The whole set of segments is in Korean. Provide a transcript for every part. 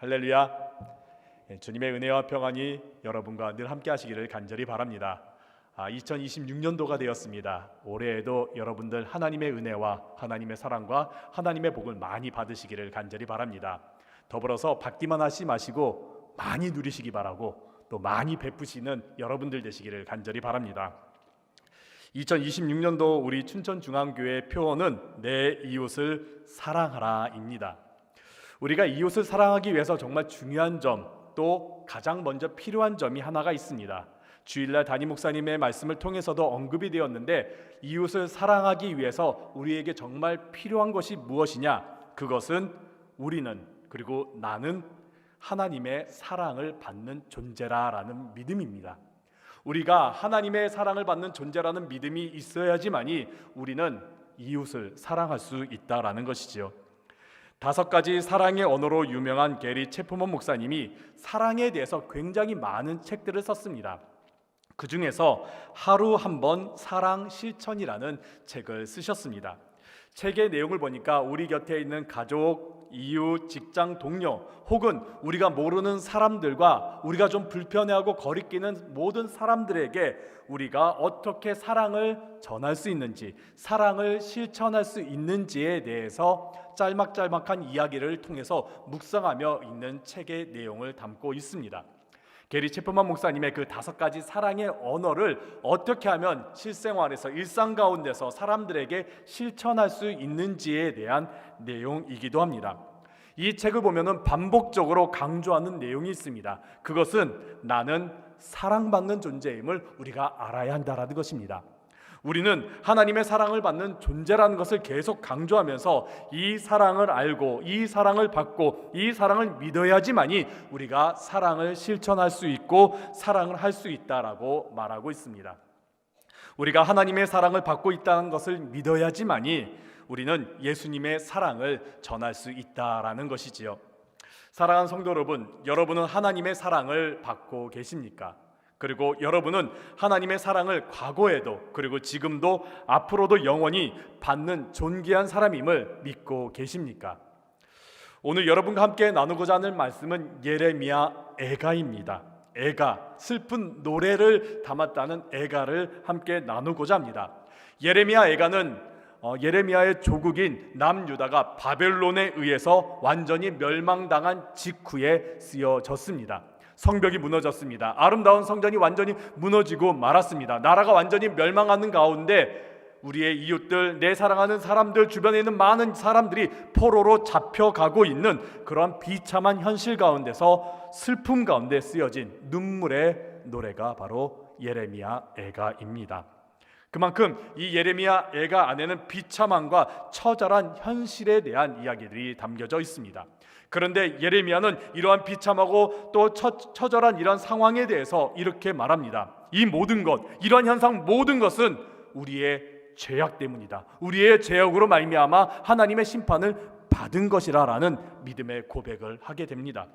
할렐루야. 주님의 은혜와 평안이 여러분과 늘 함께 하시기를 간절히 바랍니다. 2026년도가 되었습니다. 올해에도 여러분들 하나님의 은혜와 하나님의 사랑과 하나님의 복을 많이 받으시기를 간절히 바랍니다. 더불어서 받기만 하지 마시고 많이 누리시기 바라고 또 많이 베푸시는 여러분들 되시기를 간절히 바랍니다. 2026년도 우리 춘천중앙교회 표어는 내 이웃을 사랑하라입니다. 우리가 이웃을 사랑하기 위해서 정말 중요한 점, 또 가장 먼저 필요한 점이 하나가 있습니다. 주일날 담임 목사님의 말씀을 통해서도 언급이 되었는데, 이웃을 사랑하기 위해서 우리에게 정말 필요한 것이 무엇이냐? 그것은 우리는, 그리고 나는 하나님의 사랑을 받는 존재라라는 믿음입니다. 우리가 하나님의 사랑을 받는 존재라는 믿음이 있어야지만이 우리는 이웃을 사랑할 수 있다라는 것이지요. 5가지 사랑의 언어로 유명한 게리 체프먼 목사님이 사랑에 대해서 굉장히 많은 책들을 썼습니다. 그 중에서 하루 한 번 사랑 실천이라는 책을 쓰셨습니다. 책의 내용을 보니까 우리 곁에 있는 가족, 이웃, 직장 동료, 혹은 우리가 모르는 사람들과 우리가 좀 불편해하고 거리끼는 모든 사람들에게 우리가 어떻게 사랑을 전할 수 있는지, 사랑을 실천할 수 있는지에 대해서 짤막짤막한 이야기를 통해서 묵상하며 있는 책의 내용을 담고 있습니다. 게리 체프먼 목사님의 그 5가지 사랑의 언어를 어떻게 하면 실생활에서, 일상 가운데서 사람들에게 실천할 수 있는지에 대한 내용이기도 합니다. 이 책을 보면은 반복적으로 강조하는 내용이 있습니다. 그것은 나는 사랑받는 존재임을 우리가 알아야 한다라는 것입니다. 우리는 하나님의 사랑을 받는 존재라는 것을 계속 강조하면서 이 사랑을 알고 이 사랑을 받고 이 사랑을 믿어야지만이 우리가 사랑을 실천할 수 있고 사랑을 할 수 있다라고 말하고 있습니다. 우리가 하나님의 사랑을 받고 있다는 것을 믿어야지만이 우리는 예수님의 사랑을 전할 수 있다라는 것이지요. 사랑하는 성도 여러분, 여러분은 하나님의 사랑을 받고 계십니까? 그리고 여러분은 하나님의 사랑을 과거에도, 그리고 지금도, 앞으로도 영원히 받는 존귀한 사람임을 믿고 계십니까? 오늘 여러분과 함께 나누고자 하는 말씀은 예레미야 애가입니다. 애가, 슬픈 노래를 담았다는 애가를 함께 나누고자 합니다. 예레미야 애가는 예레미야의 조국인 남유다가 바벨론에 의해서 완전히 멸망당한 직후에 쓰여졌습니다. 성벽이 무너졌습니다. 아름다운 성전이 완전히 무너지고 말았습니다. 나라가 완전히 멸망하는 가운데 우리의 이웃들, 내 사랑하는 사람들, 주변에 있는 많은 사람들이 포로로 잡혀가고 있는 그런 비참한 현실 가운데서 슬픔 가운데 쓰여진 눈물의 노래가 바로 예레미야 애가입니다. 그만큼 이 예레미야 애가 안에는 비참함과 처절한 현실에 대한 이야기들이 담겨져 있습니다. 그런데 예레미야는 이러한 비참하고 또 처절한 이러한 상황에 대해서 이렇게 말합니다. 이 모든 것, 이러한 현상 모든 것은 우리의 죄악 때문이다. 우리의 죄악으로 말미암아 하나님의 심판을 받은 것이라라는 믿음의 고백을 하게 됩니다.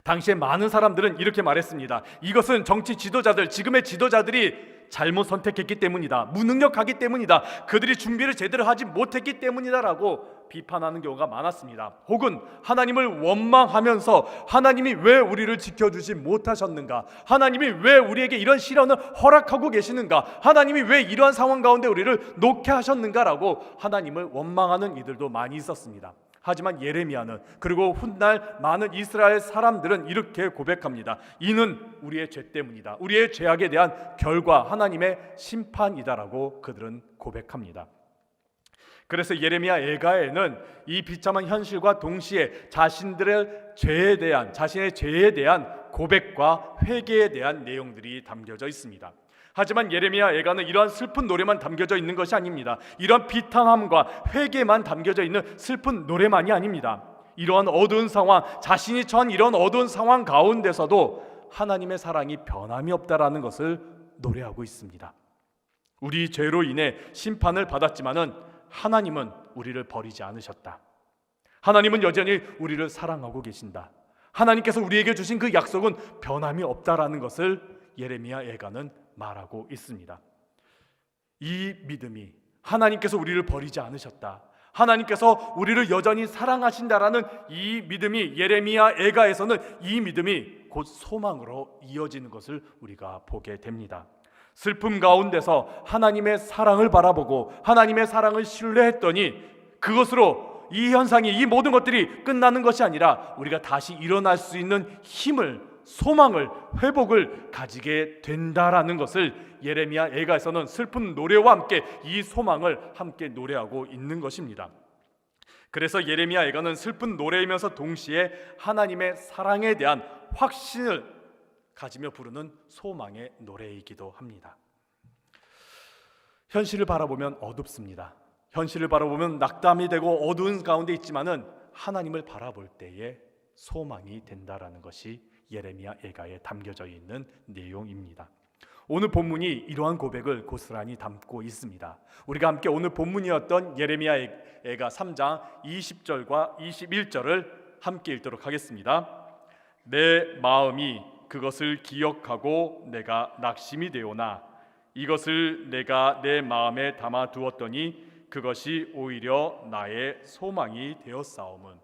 당시에 많은 사람들은 이렇게 말했습니다. 이것은 정치 지도자들, 지금의 지도자들이 잘못 선택했기 때문이다. 무능력하기 때문이다. 그들이 준비를 제대로 하지 못했기 때문이다라고 비판하는 경우가 많았습니다. 혹은 하나님을 원망하면서 하나님이 왜 우리를 지켜주지 못하셨는가? 하나님이 왜 우리에게 이런 시련을 허락하고 계시는가? 하나님이 왜 이러한 상황 가운데 우리를 놓게 하셨는가라고 하나님을 원망하는 이들도 많이 있었습니다. 하지만 예레미야는, 그리고 훗날 많은 이스라엘 사람들은 이렇게 고백합니다. 이는 우리의 죄 때문이다. 우리의 죄악에 대한 결과, 하나님의 심판이다라고 그들은 고백합니다. 그래서 예레미야 애가에는 이 비참한 현실과 동시에 자신들의 죄에 대한, 자신의 죄에 대한 고백과 회개에 대한 내용들이 담겨져 있습니다. 하지만 예레미야 애가는 이러한 슬픈 노래만 담겨져 있는 것이 아닙니다. 이러한 비탄함과 회개만 담겨져 있는 슬픈 노래만이 아닙니다. 이러한 어두운 상황, 자신이 처한 이런 어두운 상황 가운데서도 하나님의 사랑이 변함이 없다라는 것을 노래하고 있습니다. 우리 죄로 인해 심판을 받았지만은 하나님은 우리를 버리지 않으셨다. 하나님은 여전히 우리를 사랑하고 계신다. 하나님께서 우리에게 주신 그 약속은 변함이 없다라는 것을 예레미야 애가는 말하고 있습니다. 이 믿음이, 하나님께서 우리를 버리지 않으셨다, 하나님께서 우리를 여전히 사랑하신다라는 이 믿음이 예레미야 애가에서는 이 믿음이 곧 소망으로 이어지는 것을 우리가 보게 됩니다. 슬픔 가운데서 하나님의 사랑을 바라보고 하나님의 사랑을 신뢰했더니 그것으로 이 현상이, 이 모든 것들이 끝나는 것이 아니라 우리가 다시 일어날 수 있는 힘을, 소망을, 회복을 가지게 된다라는 것을 예레미야 애가에서는 슬픈 노래와 함께 이 소망을 함께 노래하고 있는 것입니다. 그래서 예레미야 애가는 슬픈 노래이면서 동시에 하나님의 사랑에 대한 확신을 가지며 부르는 소망의 노래이기도 합니다. 현실을 바라보면 어둡습니다. 현실을 바라보면 낙담이 되고 어두운 가운데 있지만은 하나님을 바라볼 때에 소망이 된다라는 것이 예레미야 애가에 담겨져 있는 내용입니다. 오늘 본문이 이러한 고백을 고스란히 담고 있습니다. 우리가 함께 오늘 본문이었던 예레미야 애가 3장 20절과 21절을 함께 읽도록 하겠습니다. 내 마음이 그것을 기억하고 내가 낙심이 되오나 이것을 내가 내 마음에 담아 두었더니 그것이 오히려 나의 소망이 되었사오문.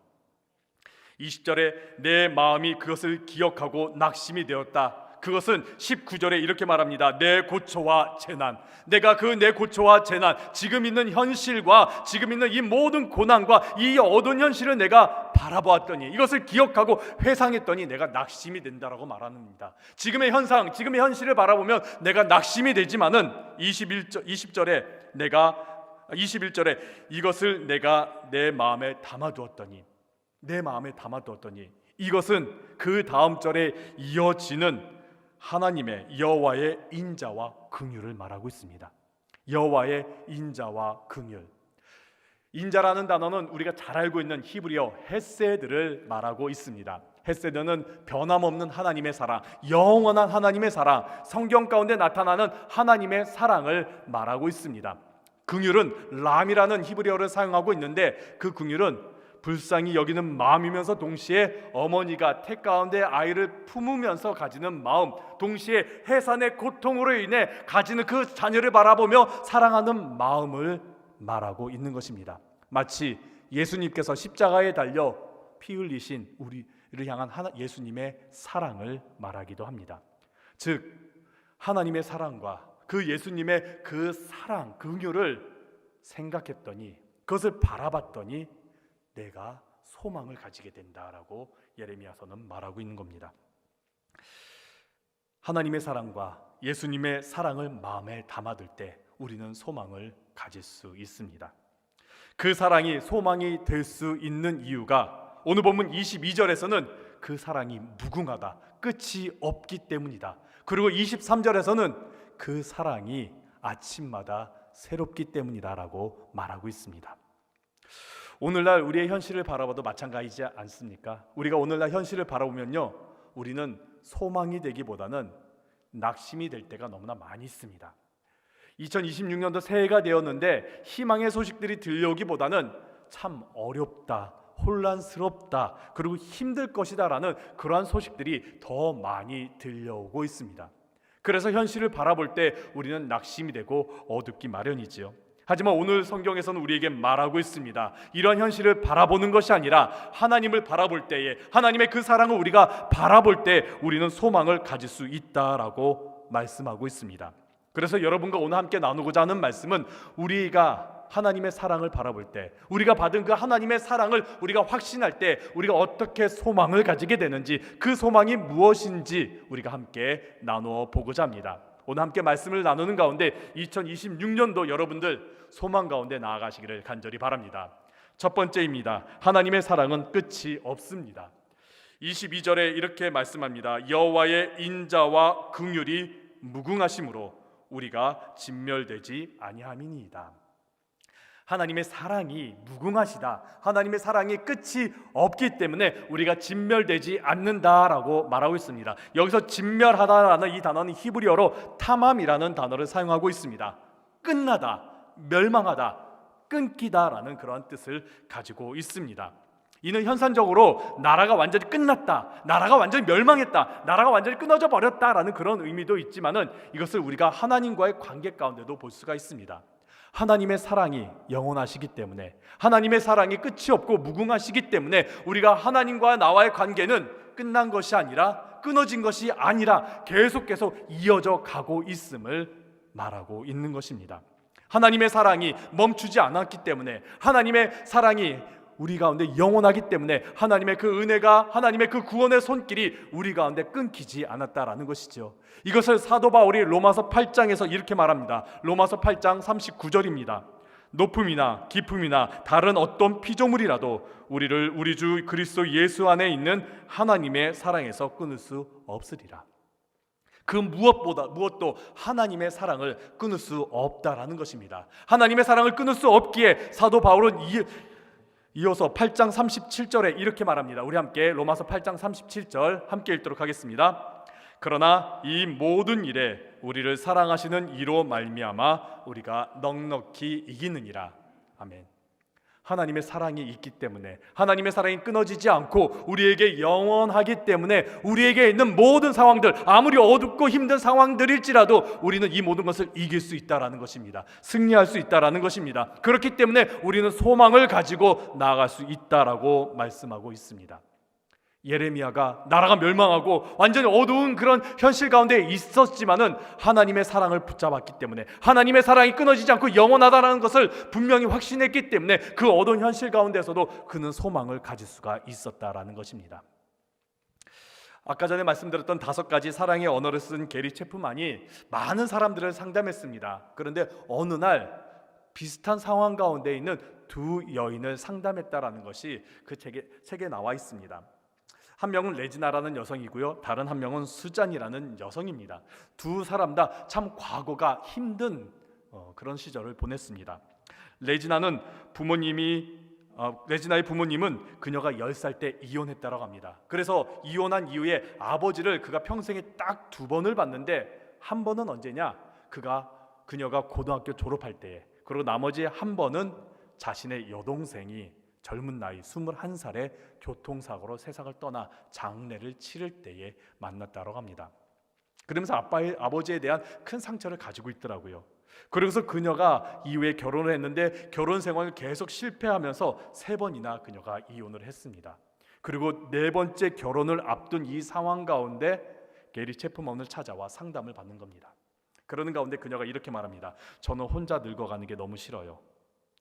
20절에 내 마음이 그것을 기억하고 낙심이 되었다. 그것은 19절에 이렇게 말합니다. 내 고초와 재난, 내가 그 내 고초와 재난, 지금 있는 현실과 지금 있는 이 모든 고난과 이 어두운 현실을 내가 바라보았더니 이것을 기억하고 회상했더니 내가 낙심이 된다라고 말합니다. 지금의 현상, 지금의 현실을 바라보면 내가 낙심이 되지만은 21절에 이것을 내가 내 마음에 담아두었더니, 내 마음에 담아두었더니, 이것은 그 다음 절에 이어지는 하나님의 여호와의 인자와 긍휼을 말하고 있습니다. 여호와의 인자와 긍휼. 인자라는 단어는 우리가 잘 알고 있는 히브리어 헤세드를 말하고 있습니다. 헤세드는 변함없는 하나님의 사랑, 영원한 하나님의 사랑, 성경 가운데 나타나는 하나님의 사랑을 말하고 있습니다. 긍휼은 람이라는 히브리어를 사용하고 있는데 그 긍휼은 불쌍히 여기는 마음이면서 동시에 어머니가 태 가운데 아이를 품으면서 가지는 마음, 동시에 해산의 고통으로 인해 가지는 그 자녀를 바라보며 사랑하는 마음을 말하고 있는 것입니다. 마치 예수님께서 십자가에 달려 피 흘리신 우리를 향한 예수님의 사랑을 말하기도 합니다. 즉 하나님의 사랑과 그 예수님의 그 사랑, 긍휼을 생각했더니, 그것을 바라봤더니 내가 소망을 가지게 된다라고 예레미야서는 말하고 있는 겁니다. 하나님의 사랑과 예수님의 사랑을 마음에 담아둘 때 우리는 소망을 가질 수 있습니다. 그 사랑이 소망이 될 수 있는 이유가 오늘 본문 22절에서는 그 사랑이 무궁하다, 끝이 없기 때문이다. 그리고 23절에서는 그 사랑이 아침마다 새롭기 때문이다라고 말하고 있습니다. 오늘날 우리의 현실을 바라봐도 마찬가지지 않습니까? 우리가 오늘날 현실을 바라보면요, 우리는 소망이 되기보다는 낙심이 될 때가 너무나 많이 있습니다. 2026년도 새해가 되었는데 희망의 소식들이 들려오기보다는 참 어렵다, 혼란스럽다, 그리고 힘들 것이다 라는 그러한 소식들이 더 많이 들려오고 있습니다. 그래서 현실을 바라볼 때 우리는 낙심이 되고 어둡기 마련이지요. 하지만 오늘 성경에서는 우리에게 말하고 있습니다. 이러한 현실을 바라보는 것이 아니라 하나님을 바라볼 때에, 하나님의 그 사랑을 우리가 바라볼 때 우리는 소망을 가질 수 있다라고 말씀하고 있습니다. 그래서 여러분과 오늘 함께 나누고자 하는 말씀은 우리가 하나님의 사랑을 바라볼 때, 우리가 받은 그 하나님의 사랑을 우리가 확신할 때 우리가 어떻게 소망을 가지게 되는지, 그 소망이 무엇인지 우리가 함께 나누어 보고자 합니다. 오늘 함께 말씀을 나누는 가운데 2026년도 여러분들 소망 가운데 나아가시기를 간절히 바랍니다. 첫 번째입니다. 하나님의 사랑은 끝이 없습니다. 22절에 이렇게 말씀합니다. 여호와의 인자와 긍휼이 무궁하심으로 우리가 진멸되지 아니함이니이다. 하나님의 사랑이 무궁하시다, 하나님의 사랑이 끝이 없기 때문에 우리가 진멸되지 않는다라고 말하고 있습니다. 여기서 진멸하다라는 이 단어는 히브리어로 타맘이라는 단어를 사용하고 있습니다. 끝나다, 멸망하다, 끊기다라는 그런 뜻을 가지고 있습니다. 이는 현상적으로 나라가 완전히 끝났다, 나라가 완전히 멸망했다, 나라가 완전히 끊어져 버렸다라는 그런 의미도 있지만은 이것을 우리가 하나님과의 관계 가운데도 볼 수가 있습니다. 하나님의 사랑이 영원하시기 때문에, 하나님의 사랑이 끝이 없고 무궁하시기 때문에 우리가 하나님과 나와의 관계는 끝난 것이 아니라, 끊어진 것이 아니라 계속 이어져 가고 있음을 말하고 있는 것입니다. 하나님의 사랑이 멈추지 않았기 때문에, 하나님의 사랑이 우리 가운데 영원하기 때문에 하나님의 그 은혜가, 하나님의 그 구원의 손길이 우리 가운데 끊기지 않았다라는 것이죠. 이것을 사도 바울이 로마서 8장에서 이렇게 말합니다. 로마서 8장 39절입니다. 높음이나 깊음이나 다른 어떤 피조물이라도 우리를 우리 주 그리스도 예수 안에 있는 하나님의 사랑에서 끊을 수 없으리라. 그 무엇도 하나님의 사랑을 끊을 수 없다라는 것입니다. 하나님의 사랑을 끊을 수 없기에 사도 바울은 이어서 8장 37절에 이렇게 말합니다. 우리 함께 로마서 8장 37절 함께 읽도록 하겠습니다. 그러나 이 모든 일에 우리를 사랑하시는 이로 말미암아 우리가 넉넉히 이기느니라. 아멘. 하나님의 사랑이 있기 때문에, 하나님의 사랑이 끊어지지 않고 우리에게 영원하기 때문에 우리에게 있는 모든 상황들, 아무리 어둡고 힘든 상황들일지라도 우리는 이 모든 것을 이길 수 있다라는 것입니다. 승리할 수 있다라는 것입니다. 그렇기 때문에 우리는 소망을 가지고 나아갈 수 있다라고 말씀하고 있습니다. 예레미야가 나라가 멸망하고 완전히 어두운 그런 현실 가운데 있었지만은 하나님의 사랑을 붙잡았기 때문에, 하나님의 사랑이 끊어지지 않고 영원하다는 것을 분명히 확신했기 때문에 그 어두운 현실 가운데서도 그는 소망을 가질 수가 있었다라는 것입니다. 아까 전에 말씀드렸던 5가지 사랑의 언어를 쓴 게리 체프만이 많은 사람들을 상담했습니다. 그런데 어느 날 비슷한 상황 가운데 있는 두 여인을 상담했다라는 것이 그 책에 나와 있습니다. 한 명은 레지나라는 여성이고요, 다른 한 명은 수잔이라는 여성입니다. 두 사람 다 참 과거가 힘든 그런 시절을 보냈습니다. 레지나의 부모님은 그녀가 10살 때 이혼했다고 합니다. 그래서 이혼한 이후에 아버지를 그가 평생에 딱 2번을 봤는데, 한 번은 언제냐? 그녀가 고등학교 졸업할 때에, 그리고 나머지 한 번은 자신의 여동생이 젊은 나이 21살에 교통사고로 세상을 떠나 장례를 치를 때에 만났다고 합니다. 그러면서 아버지에 대한 큰 상처를 가지고 있더라고요. 그래서 그녀가 이후에 결혼을 했는데 결혼 생활을 계속 실패하면서 3번이나 그녀가 이혼을 했습니다. 그리고 4번째 결혼을 앞둔 이 상황 가운데 게리 체프먼을 찾아와 상담을 받는 겁니다. 그러는 가운데 그녀가 이렇게 말합니다. 저는 혼자 늙어가는 게 너무 싫어요.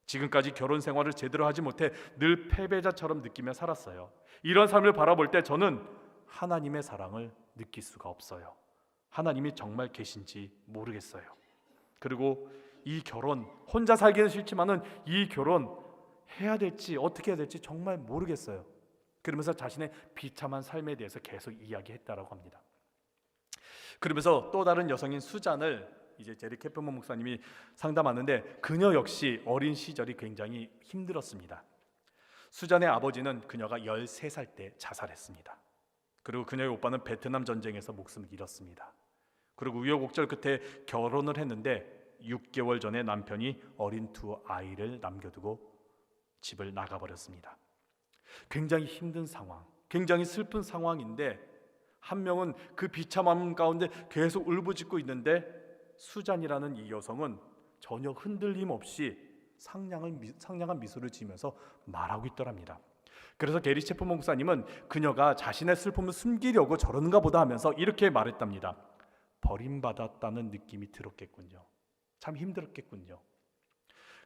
지금까지 결혼 생활을 제대로 하지 못해 늘 패배자처럼 느끼며 살았어요. 이런 삶을 바라볼 때 저는 하나님의 사랑을 느낄 수가 없어요. 하나님이 정말 계신지 모르겠어요. 그리고 이 결혼, 혼자 살기는 싫지만은 이 결혼 해야 될지 어떻게 해야 될지 정말 모르겠어요. 그러면서 자신의 비참한 삶에 대해서 계속 이야기했다라고 합니다. 그러면서 또 다른 여성인 수잔을 이제 제리 캐프먼 목사님이 상담하는데, 그녀 역시 어린 시절이 굉장히 힘들었습니다. 수잔의 아버지는 그녀가 13살 때 자살했습니다. 그리고 그녀의 오빠는 베트남 전쟁에서 목숨을 잃었습니다. 그리고 우여곡절 끝에 결혼을 했는데 6개월 전에 남편이 어린 2 아이를 남겨두고 집을 나가버렸습니다. 굉장히 힘든 상황, 굉장히 슬픈 상황인데, 한 명은 그 비참함 가운데 계속 울부짖고 있는데, 수잔이라는 이 여성은 전혀 흔들림 없이 상냥한 미소를 지으면서 말하고 있더랍니다. 그래서 게리 체프먼 목사님은 그녀가 자신의 슬픔을 숨기려고 저러는가 보다 하면서 이렇게 말했답니다. 버림받았다는 느낌이 들었겠군요. 참 힘들었겠군요.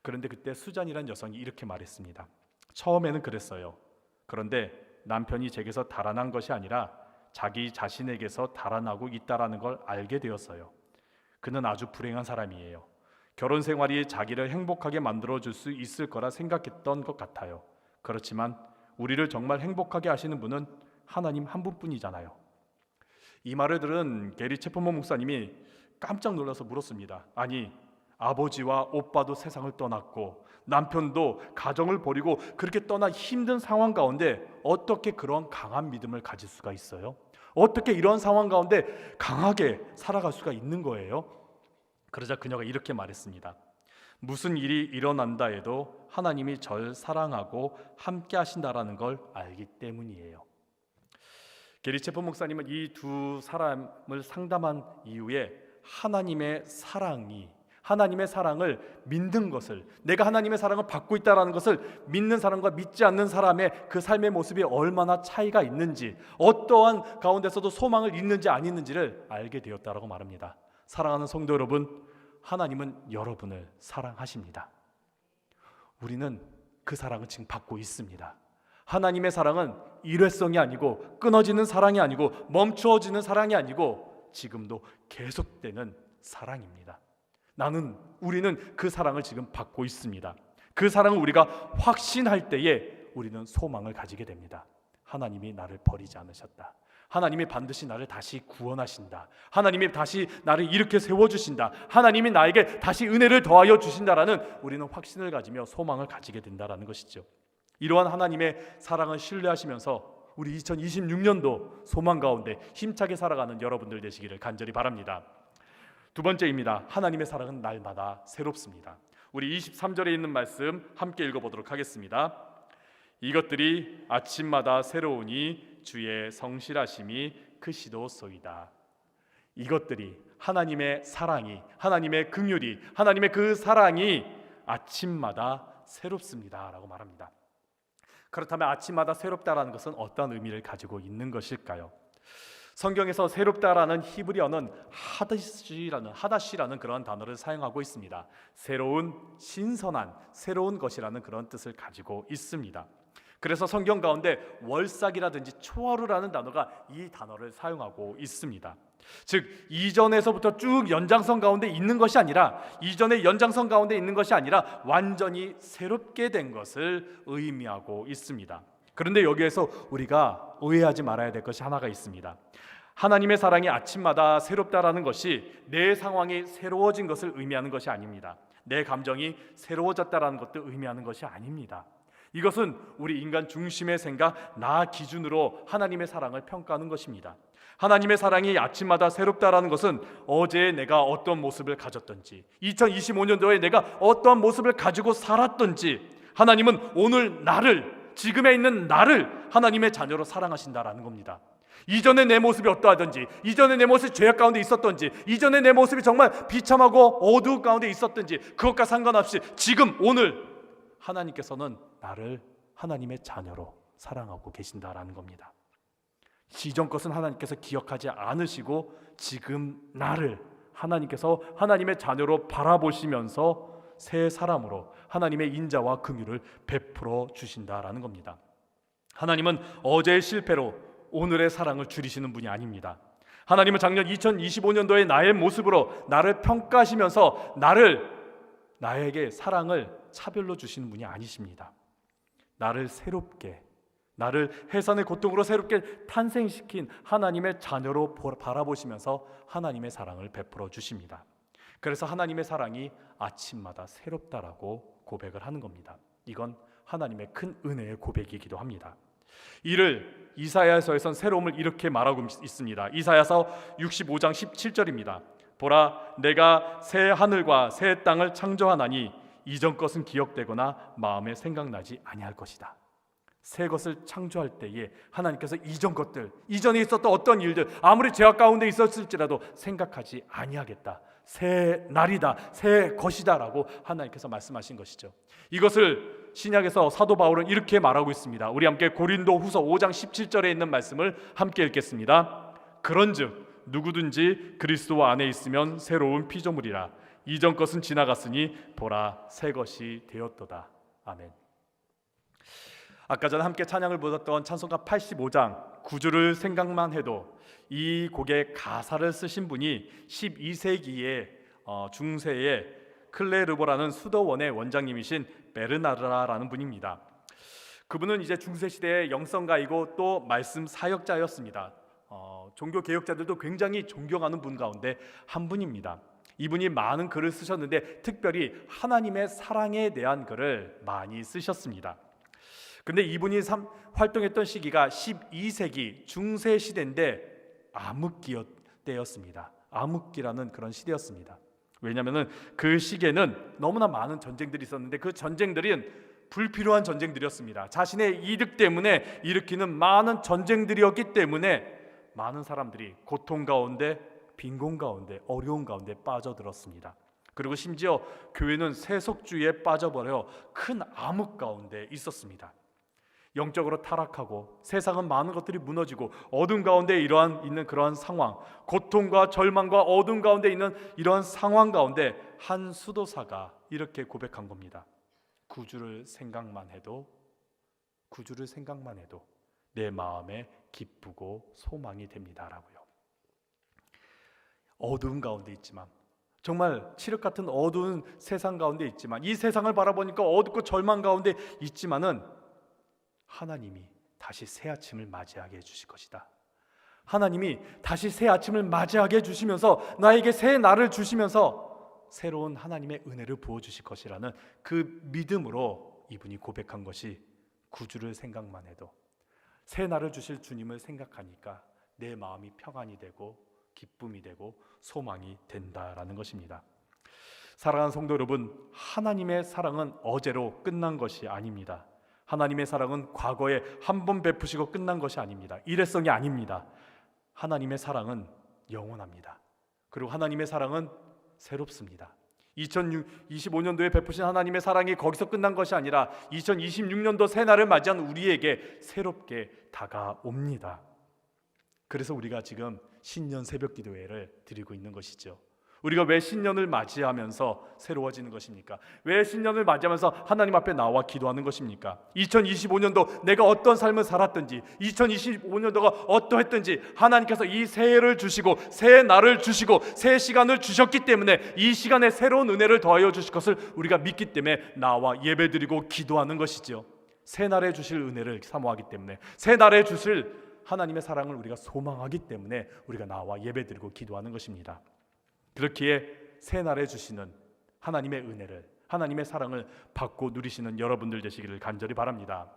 그런데 그때 수잔이라는 여성이 이렇게 말했습니다. 처음에는 그랬어요. 그런데 남편이 제게서 달아난 것이 아니라 자기 자신에게서 달아나고 있다라는 걸 알게 되었어요. 그는 아주 불행한 사람이에요. 결혼 생활이 자기를 행복하게 만들어줄 수 있을 거라 생각했던 것 같아요. 그렇지만 우리를 정말 행복하게 하시는 분은 하나님 한 분뿐이잖아요. 이 말을 들은 게리 체프먼 목사님이 깜짝 놀라서 물었습니다. 아니, 아버지와 오빠도 세상을 떠났고 남편도 가정을 버리고 그렇게 떠나 힘든 상황 가운데 어떻게 그런 강한 믿음을 가질 수가 있어요? 어떻게 이런 상황 가운데 강하게 살아갈 수가 있는 거예요? 그러자 그녀가 이렇게 말했습니다. 무슨 일이 일어난다 해도 하나님이 절 사랑하고 함께 하신다라는 걸 알기 때문이에요. 게리 체프 목사님은 이 2 사람을 상담한 이후에 하나님의 사랑이, 하나님의 사랑을 믿는 것을, 내가 하나님의 사랑을 받고 있다는 것을 믿는 사람과 믿지 않는 사람의 그 삶의 모습이 얼마나 차이가 있는지, 어떠한 가운데서도 소망을 있는지 안 있는지를 알게 되었다라고 말합니다. 사랑하는 성도 여러분, 하나님은 여러분을 사랑하십니다. 우리는 그 사랑을 지금 받고 있습니다. 하나님의 사랑은 일회성이 아니고 끊어지는 사랑이 아니고 멈추어지는 사랑이 아니고 지금도 계속되는 사랑입니다. 우리는 그 사랑을 지금 받고 있습니다. 그 사랑을 우리가 확신할 때에 우리는 소망을 가지게 됩니다. 하나님이 나를 버리지 않으셨다. 하나님이 반드시 나를 다시 구원하신다. 하나님이 다시 나를 일으켜 세워주신다. 하나님이 나에게 다시 은혜를 더하여 주신다라는 우리는 확신을 가지며 소망을 가지게 된다라는 것이죠. 이러한 하나님의 사랑을 신뢰하시면서 우리 2026년도 소망 가운데 힘차게 살아가는 여러분들 되시기를 간절히 바랍니다. 두 번째입니다. 하나님의 사랑은 날마다 새롭습니다. 우리 23절에 있는 말씀 함께 읽어보도록 하겠습니다. 이것들이 아침마다 새로우니 주의 성실하심이 크시도소이다. 이것들이, 하나님의 사랑이, 하나님의 긍휼이, 하나님의 그 사랑이 아침마다 새롭습니다 라고 말합니다. 그렇다면 아침마다 새롭다라는 것은 어떤 의미를 가지고 있는 것일까요? 성경에서 새롭다라는 히브리어는 하다시라는 그런 단어를 사용하고 있습니다. 새로운, 신선한, 새로운 것이라는 그런 뜻을 가지고 있습니다. 그래서 성경 가운데 월삭이라든지 초하루라는 단어가 이 단어를 사용하고 있습니다. 즉 이전에서부터 쭉 연장선 가운데 있는 것이 아니라, 이전의 연장선 가운데 있는 것이 아니라 완전히 새롭게 된 것을 의미하고 있습니다. 그런데 여기에서 우리가 오해하지 말아야 될 것이 하나가 있습니다. 하나님의 사랑이 아침마다 새롭다라는 것이 내 상황이 새로워진 것을 의미하는 것이 아닙니다. 내 감정이 새로워졌다라는 것도 의미하는 것이 아닙니다. 이것은 우리 인간 중심의 생각, 나 기준으로 하나님의 사랑을 평가하는 것입니다. 하나님의 사랑이 아침마다 새롭다라는 것은 어제 내가 어떤 모습을 가졌던지, 2025년도에 내가 어떤 모습을 가지고 살았던지, 하나님은 오늘 나를, 지금에 있는 나를 하나님의 자녀로 사랑하신다라는 겁니다. 이전에 내 모습이 어떠하든지, 이전에 내 모습이 죄악 가운데 있었던지, 이전에 내 모습이 정말 비참하고 어두운 가운데 있었던지, 그것과 상관없이 지금 오늘 하나님께서는 나를 하나님의 자녀로 사랑하고 계신다라는 겁니다. 이전 것은 하나님께서 기억하지 않으시고 지금 나를 하나님께서 하나님의 자녀로 바라보시면서 새 사람으로 하나님의 인자와 긍휼을 베풀어 주신다라는 겁니다. 하나님은 어제의 실패로 오늘의 사랑을 줄이시는 분이 아닙니다. 하나님은 작년 2025년도의 나의 모습으로 나를 평가하시면서 나에게 사랑을 차별로 주시는 분이 아니십니다. 나를 새롭게, 나를 해산의 고통으로 새롭게 탄생시킨 하나님의 자녀로 바라보시면서 하나님의 사랑을 베풀어 주십니다. 그래서 하나님의 사랑이 아침마다 새롭다라고 고백을 하는 겁니다. 이건 하나님의 큰 은혜의 고백이기도 합니다. 이를 이사야서에선 새로움을 이렇게 말하고 있습니다. 이사야서 65장 17절입니다. 보라, 내가 새 하늘과 새 땅을 창조하나니 이전 것은 기억되거나 마음에 생각나지 아니할 것이다. 새 것을 창조할 때에 하나님께서 이전 것들, 이전에 있었던 어떤 일들, 아무리 죄악 가운데 있었을지라도 생각하지 아니하겠다. 새 날이다, 새 것이다라고 하나님께서 말씀하신 것이죠. 이것을 신약에서 사도 바울은 이렇게 말하고 있습니다. 우리 함께 고린도후서 5장 17절에 있는 말씀을 함께 읽겠습니다. 그런즉 누구든지 그리스도 안에 있으면 새로운 피조물이라. 이전 것은 지나갔으니 보라, 새 것이 되었도다. 아멘. 아까 전에 함께 찬양을 보셨던 찬송가 85장 9절을 생각만 해도 이 곡의 가사를 쓰신 분이 12세기의 중세의 클레르보라는 수도원의 원장님이신 베르나르라는 분입니다. 그분은 이제 중세 시대의 영성가이고 또 말씀 사역자였습니다. 종교 개혁자들도 굉장히 존경하는 분 가운데 한 분입니다. 이분이 많은 글을 쓰셨는데 특별히 하나님의 사랑에 대한 글을 많이 쓰셨습니다. 근데 이분이 활동했던 시기가 12세기 중세 시대인데 암흑기 때였습니다. 암흑기라는 그런 시대였습니다. 왜냐하면 그 시기에는 너무나 많은 전쟁들이 있었는데 그 전쟁들은 불필요한 전쟁들이었습니다. 자신의 이득 때문에 일으키는 많은 전쟁들이었기 때문에 많은 사람들이 고통 가운데, 빈곤 가운데, 어려움 가운데 빠져들었습니다. 그리고 심지어 교회는 세속주의에 빠져버려 큰 암흑 가운데 있었습니다. 영적으로 타락하고 세상은 많은 것들이 무너지고 어둠 가운데 있는 그러한 상황, 고통과 절망과 어둠 가운데 있는 이러한 상황 가운데 한 수도사가 이렇게 고백한 겁니다. 구주를 생각만 해도 내 마음에 기쁘고 소망이 됩니다라고요. 어두운 가운데 있지만, 정말 칠흑 같은 어두운 세상 가운데 있지만, 이 세상을 바라보니까 어둡고 절망 가운데 있지만은 하나님이 다시 새 아침을 맞이하게 해주실 것이다. 하나님이 다시 새 아침을 맞이하게 해주시면서 나에게 새 날을 주시면서 새로운 하나님의 은혜를 부어주실 것이라는 그 믿음으로 이분이 고백한 것이, 구주를 생각만 해도, 새 날을 주실 주님을 생각하니까 내 마음이 평안이 되고 기쁨이 되고 소망이 된다라는 것입니다. 사랑하는 성도 여러분, 하나님의 사랑은 어제로 끝난 것이 아닙니다. 하나님의 사랑은 과거에 한 번 베푸시고 끝난 것이 아닙니다. 일회성이 아닙니다. 하나님의 사랑은 영원합니다. 그리고 하나님의 사랑은 새롭습니다. 2025년도에 베푸신 하나님의 사랑이 거기서 끝난 것이 아니라 2026년도 새날을 맞이한 우리에게 새롭게 다가옵니다. 그래서 우리가 지금 신년 새벽 기도회를 드리고 있는 것이죠. 우리가 왜 신년을 맞이하면서 새로워지는 것입니까? 왜 신년을 맞이하면서 하나님 앞에 나와 기도하는 것입니까? 2025년도 내가 어떤 삶을 살았든지, 2025년도가 어떠했든지 하나님께서 이 새해를 주시고 새 날을 주시고 새 시간을 주셨기 때문에 이 시간에 새로운 은혜를 더하여 주실 것을 우리가 믿기 때문에 나와 예배드리고 기도하는 것이죠. 새 날에 주실 은혜를 사모하기 때문에, 새 날에 주실 하나님의 사랑을 우리가 소망하기 때문에 우리가 나와 예배드리고 기도하는 것입니다. 그렇기에 새날에 주시는 하나님의 은혜를, 하나님의 사랑을 받고 누리시는 여러분들 되시기를 간절히 바랍니다.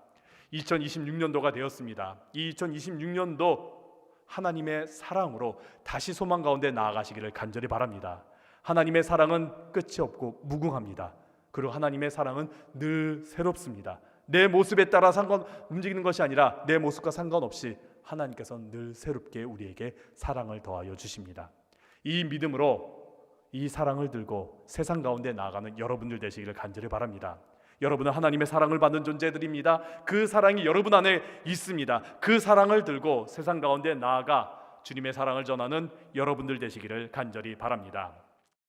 2026년도가 되었습니다. 이 2026년도 하나님의 사랑으로 다시 소망 가운데 나아가시기를 간절히 바랍니다. 하나님의 사랑은 끝이 없고 무궁합니다. 그리고 하나님의 사랑은 늘 새롭습니다. 내 모습에 따라 움직이는 것이 아니라 내 모습과 상관없이 하나님께서는 늘 새롭게 우리에게 사랑을 더하여 주십니다. 이 믿음으로 이 사랑을 들고 세상 가운데 나아가는 여러분들 되시기를 간절히 바랍니다. 여러분은 하나님의 사랑을 받는 존재들입니다. 그 사랑이 여러분 안에 있습니다. 그 사랑을 들고 세상 가운데 나아가 주님의 사랑을 전하는 여러분들 되시기를 간절히 바랍니다.